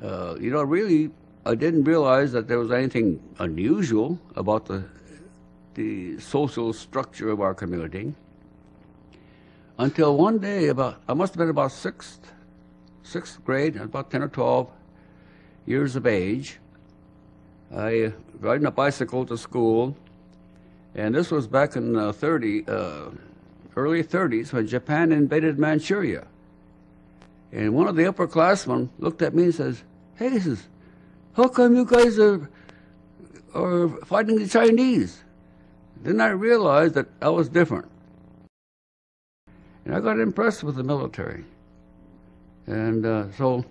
Really, I didn't realize that there was anything unusual about the social structure of our community until one day, I must have been about sixth grade, about 10 or 12 years of age. I riding a bicycle to school, and this was back in early 30s when Japan invaded Manchuria. And one of the upperclassmen looked at me and says, "Hey," he says, "how come you guys are fighting the Chinese?" Then I realized that I was different. And I got impressed with the military. And so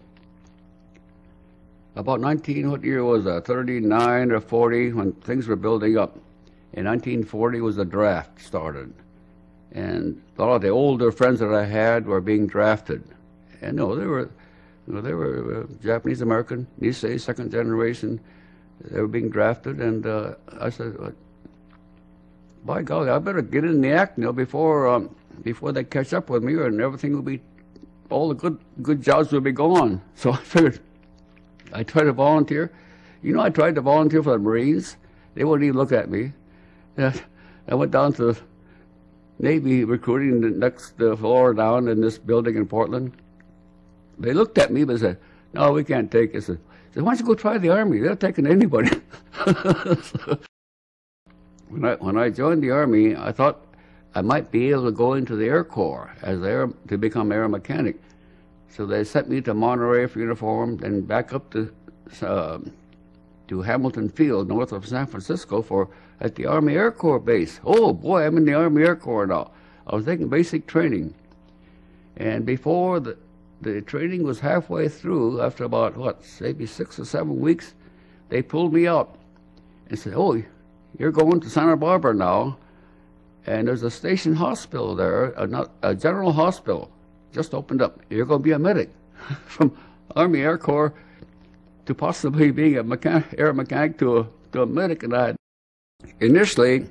about what year was that? 39 or 40, when things were building up. In 1940 was the draft started. And a lot of the older friends that I had were being drafted. And they were Japanese American, Nisei, second generation. They were being drafted, and I said, by golly, I better get in the act before they catch up with me, and everything will be, all the good jobs will be gone. So I figured I tried to volunteer. I tried to volunteer for the Marines. They wouldn't even look at me. I went down to Navy recruiting the next floor down in this building in Portland. They looked at me but said, "No, we can't take it." I said, "Why don't you go try the Army? They're taking anybody." So, when I joined the Army, I thought I might be able to go into the Air Corps to become air mechanic. So they sent me to Monterey for uniform, then back up to Hamilton Field, north of San Francisco, at the Army Air Corps base. Oh boy, I'm in the Army Air Corps now. I was taking basic training, and before the training was halfway through, after about maybe 6 or 7 weeks, they pulled me out and said, "Oh, you're going to Santa Barbara now, and there's a station hospital there, a general hospital, just opened up. You're going to be a medic." From Army Air Corps to possibly being air mechanic to a medic. And initially,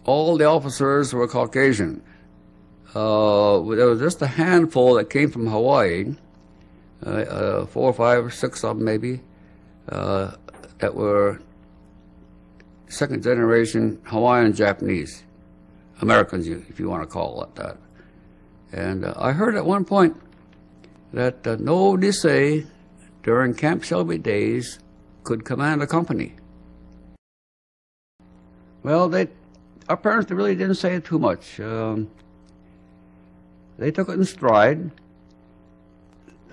all the officers were Caucasian. There was just a handful that came from Hawaii, 4 or 5 or 6 of them maybe, that were second generation Hawaiian Japanese Americans, if you want to call it that. And I heard at one point that no Nisei during Camp Shelby days could command a company. Well, our parents really didn't say too much. They took it in stride.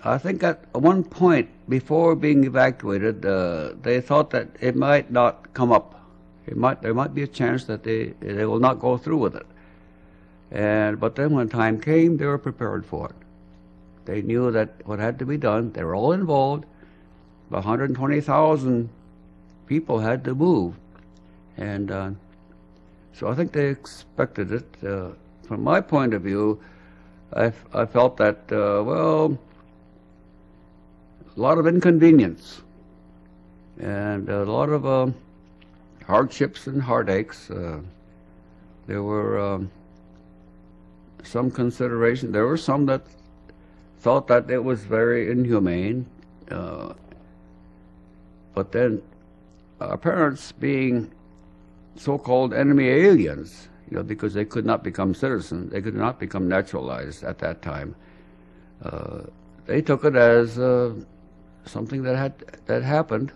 I think at one point before being evacuated, they thought that it might not come up. There might be a chance that they will not go through with it. But then when time came, they were prepared for it. They knew that what had to be done. They were all involved. 120,000 people had to move, and so I think they expected it. From my point of view, I felt that a lot of inconvenience and a lot of hardships and heartaches. There were some consideration. There were some that thought that it was very inhumane. But then our parents, being so-called enemy aliens, because they could not become citizens, they could not become naturalized at that time, they took it as something that happened,